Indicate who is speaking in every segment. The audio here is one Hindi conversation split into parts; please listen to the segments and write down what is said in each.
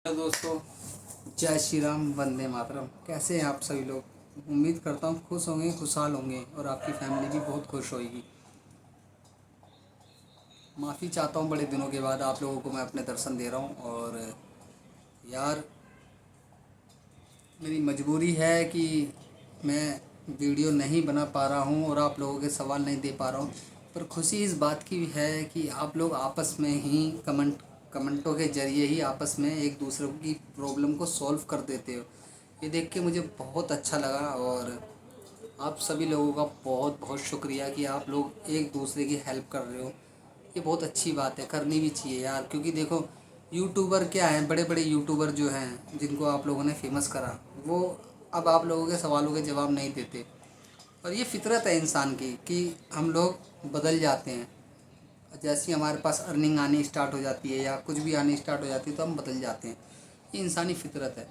Speaker 1: हेलो दोस्तों, जय श्री राम, वंदे मातरम। कैसे हैं आप सभी लोग? उम्मीद करता हूँ खुश होंगे, खुशहाल होंगे और आपकी फैमिली भी बहुत खुश होगी। माफ़ी चाहता हूँ, बड़े दिनों के बाद आप लोगों को मैं अपने दर्शन दे रहा हूँ। और यार, मेरी मजबूरी है कि मैं वीडियो नहीं बना पा रहा हूँ और आप लोगों के सवाल नहीं दे पा रहा हूँ। पर खुशी इस बात की है कि आप लोग आपस में ही कमेंटों के ज़रिए ही आपस में एक दूसरे की प्रॉब्लम को सॉल्व कर देते हो। ये देख के मुझे बहुत अच्छा लगा। और आप सभी लोगों का बहुत बहुत शुक्रिया कि आप लोग एक दूसरे की हेल्प कर रहे हो। ये बहुत अच्छी बात है, करनी भी चाहिए यार। क्योंकि देखो, यूट्यूबर क्या हैं, बड़े बड़े यूट्यूबर जो हैं जिनको आप लोगों ने फेमस करा, वो अब आप लोगों के सवालों के जवाब नहीं देते। और ये फितरत है इंसान की कि हम लोग बदल जाते हैं। जैसे ही हमारे पास अर्निंग आनी स्टार्ट हो जाती है या कुछ भी आनी स्टार्ट हो जाती है तो हम बदल जाते हैं। ये इंसानी फितरत है।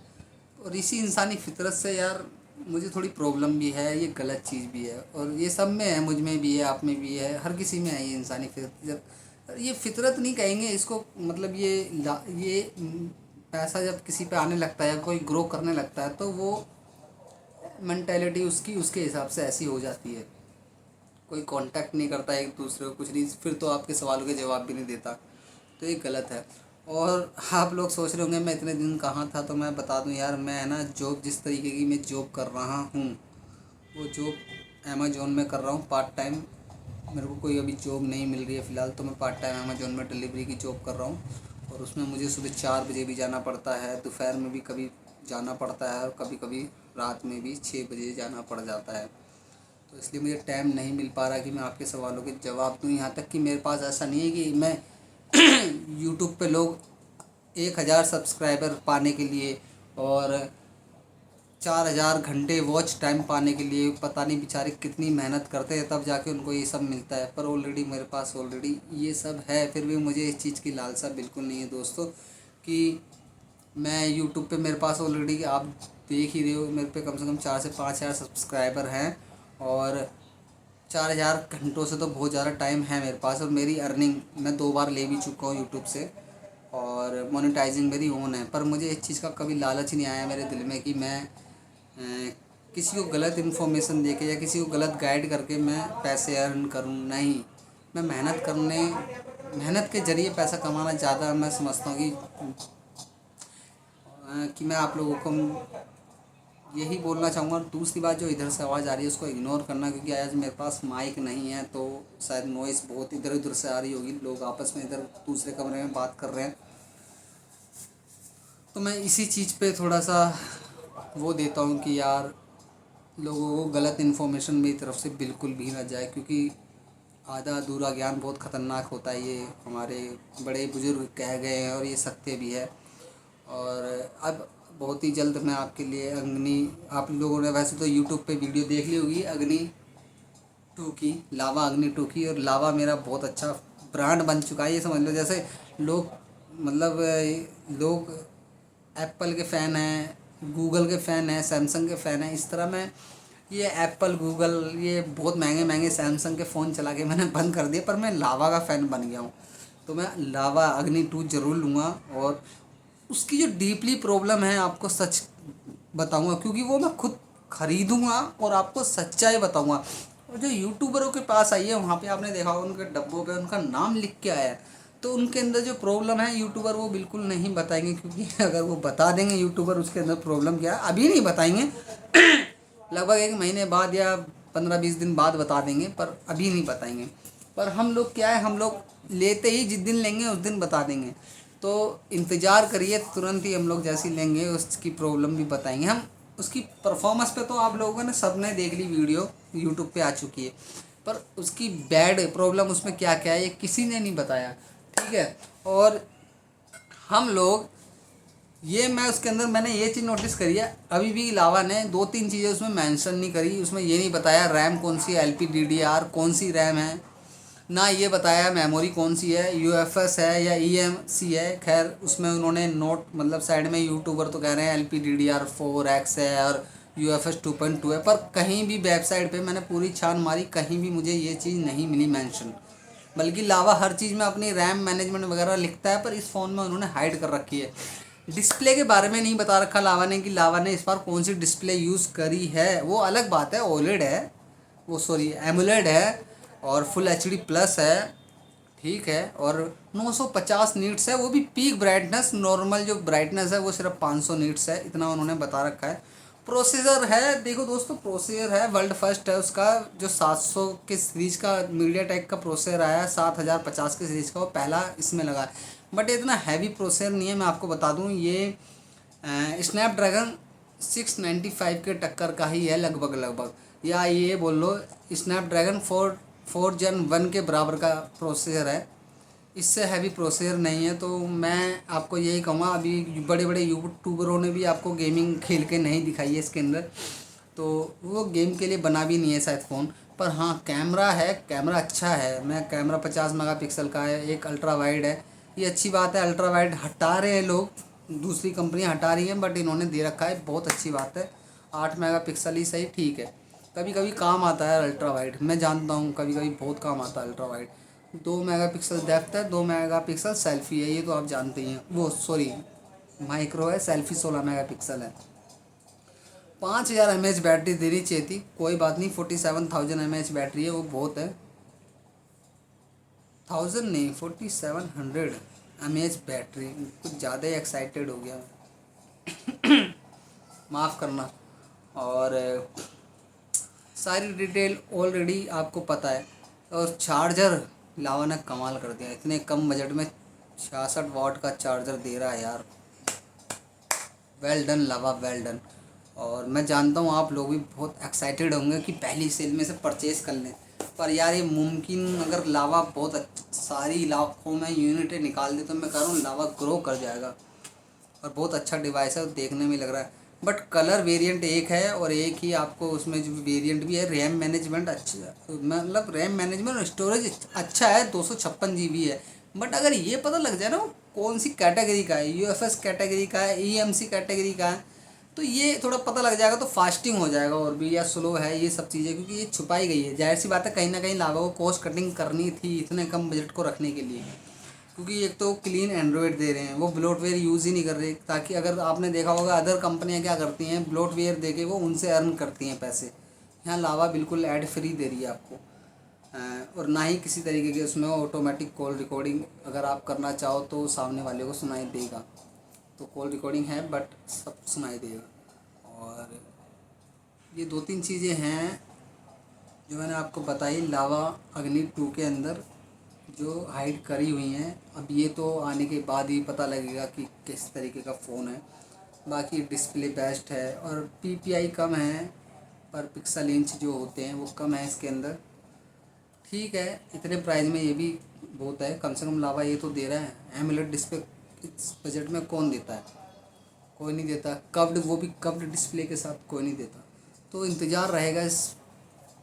Speaker 1: और इसी इंसानी फितरत से यार मुझे थोड़ी प्रॉब्लम भी है, ये गलत चीज़ भी है। और ये सब में है, मुझ में भी है, आप में भी है, हर किसी में है ये इंसानी फितरत। ये फितरत नहीं कहेंगे इसको, मतलब पैसा जब किसी पे आने लगता है, कोई ग्रो करने लगता है, तो वो मेंटेलिटी उसकी उसके हिसाब से ऐसी हो जाती है। कोई कांटेक्ट नहीं करता एक दूसरे को, कुछ नहीं, फिर तो आपके सवालों के जवाब भी नहीं देता। तो ये गलत है। और आप लोग सोच रहे होंगे मैं इतने दिन कहाँ था, तो मैं बता दूं यार, मैं है ना, जॉब जिस तरीके की मैं जॉब कर रहा हूँ, वो जॉब अमेजोन में कर रहा हूँ पार्ट टाइम। मेरे को कोई अभी जॉब नहीं मिल रही है फ़िलहाल, तो मैं पार्ट टाइम अमेजोन में डिलीवरी की जॉब कर रहा हूँ। और उसमें मुझे सुबह 4 बजे भी जाना पड़ता है, दोपहर में भी कभी जाना पड़ता है और कभी कभी रात में भी 6 बजे जाना पड़ जाता है। तो इसलिए मुझे टाइम नहीं मिल पा रहा कि मैं आपके सवालों के जवाब दूँ। यहाँ तक कि मेरे पास ऐसा नहीं है कि मैं यूट्यूब पे लोग 1,000 सब्सक्राइबर पाने के लिए और 4,000 घंटे वॉच टाइम पाने के लिए पता नहीं बेचारे कितनी मेहनत करते हैं, तब जाके उनको ये सब मिलता है। पर ऑलरेडी मेरे पास ऑलरेडी ये सब है, फिर भी मुझे इस चीज़ की लालसा बिल्कुल नहीं है दोस्तों। कि मैं यूट्यूब पे, मेरे पास ऑलरेडी आप देख ही रहे हो, मेरे पे कम से कम 4 से 5 हज़ार सब्सक्राइबर हैं। और 4,000 घंटों से तो बहुत ज़्यादा टाइम है मेरे पास। और मेरी अर्निंग मैं 2 बार ले भी चुका हूँ यूट्यूब से, और मोनेटाइजिंग मेरी ऑन है। पर मुझे इस चीज़ का कभी लालच नहीं आया मेरे दिल में कि मैं किसी को गलत इन्फॉर्मेशन देके या किसी को गलत गाइड करके मैं पैसे अर्न करूं। नहीं, मैं मेहनत के ज़रिए पैसा कमाना ज़्यादा मैं समझता हूँ कि मैं आप लोगों को यही बोलना चाहूँगा। और दूसरी बात, जो इधर से आवाज़ आ रही है उसको इग्नोर करना, क्योंकि आज मेरे पास माइक नहीं है, तो शायद नॉइस बहुत इधर उधर से आ रही होगी, लोग आपस में इधर दूसरे कमरे में बात कर रहे हैं। तो मैं इसी चीज़ पे थोड़ा सा वो देता हूँ कि यार, लोगों को गलत इन्फॉर्मेशन मेरी तरफ से बिल्कुल भी ना जाए। क्योंकि आधा अधूरा ज्ञान बहुत ख़तरनाक होता है, ये हमारे बड़े बुजुर्ग कह गए हैं और ये सत्य भी है। और अब बहुत ही जल्द मैं आपके लिए अग्नि, आप लोगों ने वैसे तो यूट्यूब पे वीडियो देख ली होगी अग्नि 2 की, लावा अग्नि 2 की। और लावा मेरा बहुत अच्छा ब्रांड बन चुका है, ये समझ लो। जैसे लोग, मतलब लोग एप्पल के फ़ैन हैं, गूगल के फ़ैन हैं, सैमसंग के फ़ैन हैं, इस तरह मैं ये एप्पल, गूगल, ये बहुत महंगे महंगे सैमसंग के फ़ोन चला के मैंने बंद कर दिए, पर मैं लावा का फ़ैन बन गया हूँ। तो मैं लावा अग्नि 2 ज़रूर लूँगा। और उसकी जो डीपली प्रॉब्लम है आपको सच बताऊँगा, क्योंकि वो मैं खुद खरीदूँगा और आपको सच्चाई बताऊँगा। और जो यूट्यूबरों के पास आई है, वहाँ पे आपने देखा होगा उनके डब्बों पे उनका नाम लिख के आया है। तो उनके अंदर जो प्रॉब्लम है, यूट्यूबर वो बिल्कुल नहीं बताएंगे। क्योंकि अगर वो बता देंगे यूट्यूबर उसके अंदर प्रॉब्लम क्या है, अभी नहीं बताएंगे, लगभग 1 महीने बाद या 15-20 दिन बाद बता देंगे, पर अभी नहीं बताएंगे। पर हम लोग क्या है, हम लोग लेते ही जिस दिन लेंगे उस दिन बता देंगे। तो इंतज़ार करिए, तुरंत ही हम लोग जैसी लेंगे उसकी प्रॉब्लम भी बताएंगे हम। उसकी परफॉर्मेंस पे तो आप लोगों ने सबने देख ली, वीडियो यूट्यूब पे आ चुकी है। पर उसकी बैड प्रॉब्लम उसमें क्या क्या है, ये किसी ने नहीं बताया, ठीक है। और हम लोग, ये मैं उसके अंदर मैंने ये चीज़ नोटिस करी है, अभी भी लावा ने 2-3 चीज़ें उसमें मेंशन नहीं करी। उसमें ये नहीं बताया रैम कौन सी है, LPDDR कौन सी रैम है, ना ये बताया मेमोरी कौन सी है, UFS है या EMC है। खैर उसमें उन्होंने नोट, मतलब साइड में यूट्यूबर तो कह रहे हैं LPDDR 4X है और UFS 2.2 है, पर कहीं भी वेबसाइट पे मैंने पूरी छान मारी, कहीं भी मुझे ये चीज़ नहीं मिली मेंशन। बल्कि लावा हर चीज़ में अपनी रैम मैनेजमेंट वगैरह लिखता है, पर इस फ़ोन में उन्होंने हाइड कर रखी है। डिस्प्ले के बारे में नहीं बता रखा लावा ने कि लावा ने इस बार कौन सी डिस्प्ले यूज़ करी है, वो अलग बात है। ओलेड है वो, सॉरी एमुलेड है और फुल एचडी प्लस है, ठीक है। और 950 नीट्स है, वो भी पीक ब्राइटनेस। नॉर्मल जो ब्राइटनेस है वो सिर्फ 500 नीट्स है, इतना उन्होंने बता रखा है। प्रोसेसर है, देखो दोस्तों प्रोसेसर है वर्ल्ड फर्स्ट है उसका, जो 700 के सीरीज का मीडिया टेक का प्रोसेसर आया, 7050 के सीरीज का वो पहला इसमें लगा है। बट इतना हैवी प्रोसेसर नहीं है, मैं आपको बता दूं ये स्नैपड्रैगन 695 के टक्कर का ही है लगभग लगभग, या ये बोल लो स्नैपड्रैगन 4 Gen 1 के बराबर का प्रोसेसर है, इससे हैवी प्रोसेसर नहीं है। तो मैं आपको यही कहूँगा, अभी बड़े बड़े यूट्यूबरों ने भी आपको गेमिंग खेल के नहीं दिखाई है इसके अंदर, तो वो गेम के लिए बना भी नहीं है शायद फ़ोन। पर हाँ कैमरा है, कैमरा अच्छा है। मैं कैमरा 50 मेगापिक्सल का है, एक अल्ट्रा वाइड है, ये अच्छी बात है। अल्ट्रा वाइड हटा रहे हैं लोग, दूसरी कंपनियां हटा रही हैं, बट इन्होंने दे रखा है, बहुत अच्छी बात है। 8 मेगापिक्सल ही सही, ठीक है, कभी कभी काम आता है अल्ट्रा वाइड, मैं जानता हूँ कभी कभी बहुत काम आता है अल्ट्रा वाइड। 2 मेगापिक्सल डेप्थ है, 2 मेगापिक्सल सेल्फी है, ये तो आप जानते ही हैं। वो सॉरी माइक्रो है, सेल्फी 16 मेगापिक्सल है। 5000 mAh बैटरी देनी चाहिए थी, कोई बात नहीं। 47,000 mAh बैटरी है, वो बहुत है। 1000 नहीं, 4700 mAh बैटरी, कुछ ज़्यादा ही एक्साइटेड हो गया, माफ़ करना। और सारी डिटेल ऑलरेडी आपको पता है। और चार्जर लावा ने कमाल कर दिया, इतने कम बजट में 66 वाट का चार्जर दे रहा है यार, वेल डन लावा, वेल डन। और मैं जानता हूँ आप लोग भी बहुत एक्साइटेड होंगे कि पहली सेल में से परचेज़ कर लें, पर यार ये मुमकिन, अगर लावा बहुत सारी लाखों में यूनिटें निकाल दे तो मैं कह रहा हूँ लावा ग्रो कर जाएगा। और बहुत अच्छा डिवाइस है, देखने में लग रहा है। बट कलर वेरिएंट एक है, और एक ही आपको उसमें जो वेरिएंट भी है, रैम मैनेजमेंट अच्छा, मतलब रैम मैनेजमेंट और स्टोरेज अच्छा है, 256 GB है। बट अगर ये पता लग जाए ना वो कौन सी कैटेगरी का है, UFS कैटेगरी का है, EMC कैटेगरी का है, तो ये थोड़ा पता लग जाएगा तो फास्टिंग हो जाएगा, और भी या स्लो है ये सब चीज़ें, क्योंकि ये छुपाई गई है। जाहिर सी बात है, कहीं ना कहीं लावा को कॉस्ट कटिंग करनी थी इतने कम बजट को रखने के लिए, क्योंकि एक तो क्लीन एंड्रॉयड दे रहे हैं, वो ब्लोटवेयर यूज़ ही नहीं कर रहे। ताकि अगर आपने देखा होगा अदर कंपनियां क्या करती हैं, ब्लोटवेयर दे के वो उनसे अर्न करती हैं पैसे। यहाँ लावा बिल्कुल ऐड फ्री दे रही है आपको, और ना ही किसी तरीके के उसमें ऑटोमेटिक कॉल रिकॉर्डिंग अगर आप करना चाहो तो सामने वाले को सुनाई देगा। तो कॉल रिकॉर्डिंग है बट सब सुनाई देगा। और ये 2-3 चीज़ें हैं जो मैंने आपको बताई लावा अग्नि 2 के अंदर, जो हाइड करी हुई हैं। अब ये तो आने के बाद ही पता लगेगा कि किस तरीके का फ़ोन है। बाकी डिस्प्ले बेस्ट है, और PPI कम है, पर पिक्सल इंच जो होते हैं वो कम है इसके अंदर, ठीक है। इतने प्राइस में ये भी बहुत है, कम से कम लावा ये तो दे रहा है। एमुलेट डिस्प्ले इस बजट में कौन देता है, कोई नहीं देता। कव्ड, वो भी कव्ड डिस्प्ले के साथ कोई नहीं देता। तो इंतज़ार रहेगा इस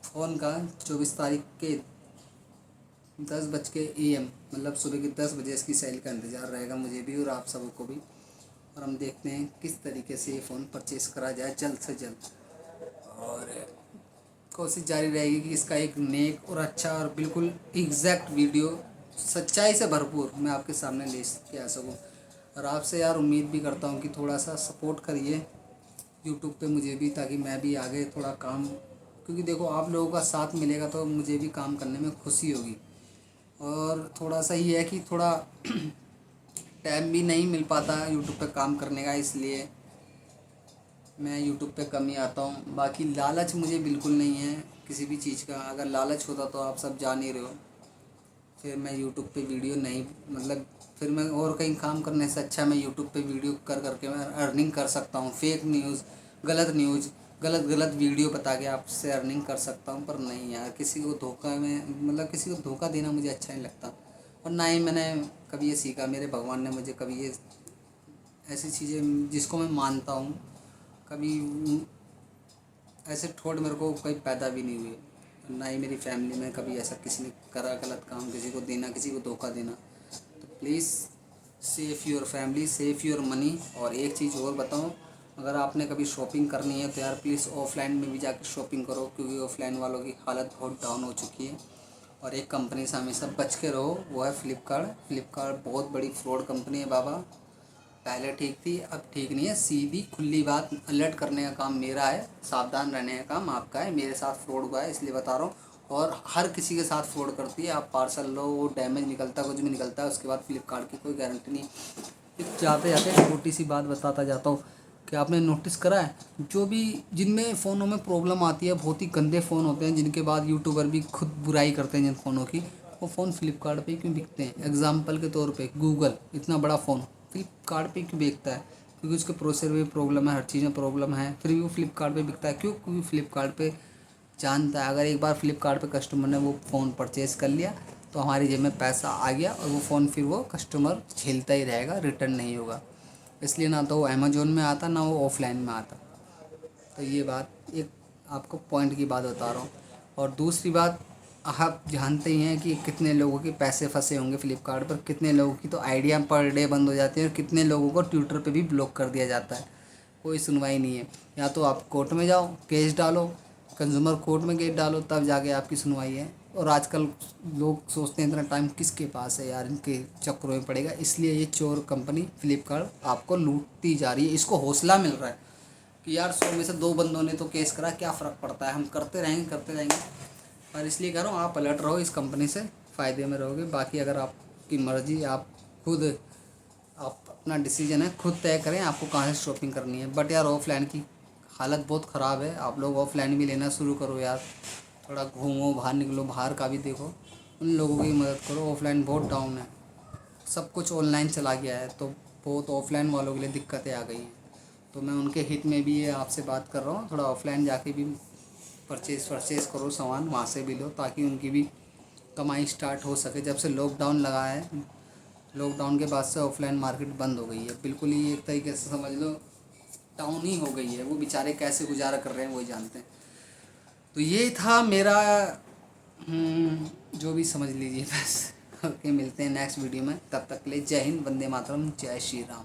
Speaker 1: फ़ोन का 24 तारीख के 10 बज के AM, मतलब सुबह के 10 बजे इसकी सेल का इंतज़ार रहेगा मुझे भी और आप सबको भी। और हम देखते हैं किस तरीके से ये फ़ोन परचेज़ करा जाए जल्द से जल्द, और कोशिश जारी रहेगी कि इसका एक नेक और अच्छा और बिल्कुल एग्जैक्ट वीडियो सच्चाई से भरपूर मैं आपके सामने ले के आ सकूँ। और आपसे यार उम्मीद भी करता हूँ कि थोड़ा सा सपोर्ट करिए यूट्यूब पे मुझे भी, ताकि मैं भी आगे थोड़ा काम, क्योंकि देखो आप लोगों का साथ मिलेगा तो मुझे भी काम करने में खुशी होगी। और थोड़ा सा ये है कि थोड़ा टाइम भी नहीं मिल पाता यूट्यूब पे काम करने का, इसलिए मैं यूट्यूब पे कम ही आता हूँ। बाकी लालच मुझे बिल्कुल नहीं है किसी भी चीज़ का, अगर लालच होता तो आप सब जान ही रहे हो, फिर मैं यूट्यूब पे वीडियो नहीं, मतलब फिर मैं और कहीं काम करने से अच्छा मैं यूट्यूब पे वीडियो कर करके मैं अर्निंग कर सकता हूँ। फेक न्यूज़, गलत गलत वीडियो बता के आपसे अर्निंग कर सकता हूँ। पर नहीं यार, किसी को धोखा में, मतलब किसी को धोखा देना मुझे अच्छा नहीं लगता, और ना ही मैंने कभी ये सीखा। मेरे भगवान ने मुझे कभी ये ऐसी चीज़ें जिसको मैं मानता हूँ, कभी ऐसे ठोट मेरे को कभी पैदा भी नहीं हुए, ना ही मेरी फैमिली में कभी ऐसा किसी ने करा गलत काम, किसी को देना, किसी को धोखा देना। तो please safe your family, safe your money. और एक चीज़ और बताऊँ, अगर आपने कभी शॉपिंग करनी है तो यार प्लीज़ ऑफ़लाइन में भी जाकर शॉपिंग करो, क्योंकि ऑफ़लाइन वालों की हालत बहुत डाउन हो चुकी है। और एक कंपनी से हमेशा बच के रहो, वो है फ़्लिपकार्ट। फ़्लिपकार्ट बहुत बड़ी फ्रॉड कंपनी है बाबा, पहले ठीक थी, अब ठीक नहीं है। सीधी खुली बात, अलर्ट करने का काम मेरा है, सावधान रहने का काम आपका है। मेरे साथ फ्रॉड हुआ है इसलिए बता रहा हूँ, और हर किसी के साथ फ्रॉड करती है। आप पार्सल लो, वो डैमेज निकलता है, कुछ भी निकलता है, उसके बाद फ्लिपकार्ट की कोई गारंटी नहीं। एक जाते जाते छोटी सी बात बताता जाता हूँ कि आपने नोटिस करा है, जो भी जिनमें फ़ोनों में प्रॉब्लम आती है, बहुत ही गंदे फ़ोन होते हैं, जिनके बाद यूट्यूबर भी खुद बुराई करते हैं जिन फ़ोनों की, वो फ़ोन फ्लिपकार्ट पे क्यों बिकते हैं? एग्जाम्पल के तौर पे गूगल इतना बड़ा फ़ोन फ्लिपकार्ट पे क्यों बिकता है? क्योंकि उसके प्रोसेसर में प्रॉब्लम है, हर चीज़ में प्रॉब्लम है, फिर भी वो फ्लिपकार्ट पे बिकता है। क्यों? क्योंकि फ्लिपकार्ट पे जानता है, अगर एक बार फ्लिपकार्ट पे कस्टमर ने वो फ़ोन परचेज़ कर लिया तो हमारी जेब में पैसा आ गया, और वो फ़ोन फिर वो कस्टमर झेलता ही रहेगा, रिटर्न नहीं होगा। इसलिए ना तो वो अमेज़ोन में आता, ना वो ऑफ़लाइन में आता। तो ये बात एक आपको पॉइंट की बात बता रहा हूँ। और दूसरी बात, आप जानते ही हैं कि कितने लोगों के पैसे फंसे होंगे फ्लिपकार्ट पर, कितने लोगों की तो आइडिया पर डे बंद हो जाती है, और कितने लोगों को ट्विटर पे भी ब्लॉक कर दिया जाता है। कोई सुनवाई नहीं है। या तो आप कोर्ट में जाओ, केस डालो, कंज्यूमर कोर्ट में केस डालो, तब जाके आपकी सुनवाई है। और आजकल लोग सोचते हैं इतना टाइम किसके पास है यार, इनके चक्करों में पड़ेगा, इसलिए ये चोर कंपनी फ्लिपकार्ट आपको लूटती जा रही है। इसको हौसला मिल रहा है कि यार 100 में से 2 बंदों ने तो केस करा, क्या फ़र्क पड़ता है, हम करते रहेंगे। और इसलिए कह रहा हूँ, आप अलर्ट रहो, इस कंपनी से फ़ायदे में रहोगे। बाकी अगर आपकी मर्ज़ी, आप खुद, आप अपना डिसीजन है, खुद तय करें आपको कहाँ से शॉपिंग करनी है। बट यार ऑफ़लाइन की हालत बहुत ख़राब है, आप लोग ऑफ़लाइन भी लेना शुरू करो यार। थोड़ा घूमो, बाहर निकलो, बाहर का भी देखो, उन लोगों की मदद करो। ऑफ़लाइन बहुत डाउन है, सब कुछ ऑनलाइन चला गया है, तो बहुत ऑफ़लाइन वालों के लिए दिक्कतें आ गई हैं। तो मैं उनके हित में भी ये आपसे बात कर रहा हूँ, थोड़ा ऑफ़लाइन जाके भी परचेज़ करो सामान, वहाँ से भी लो, ताकि उनकी भी कमाई स्टार्ट हो सके। जब से लॉकडाउन लगा है, लॉकडाउन के बाद से ऑफ़लाइन मार्केट बंद हो गई है, बिल्कुल ही एक तरीके से समझ लो डाउन ही हो गई है। वो बेचारे कैसे गुजारा कर रहे हैं वही जानते हैं। तो ये था मेरा जो भी समझ लीजिए बस। ओके, मिलते हैं नेक्स्ट वीडियो में, तब तक के लिए जय हिंद, वंदे मातरम, जय श्री राम।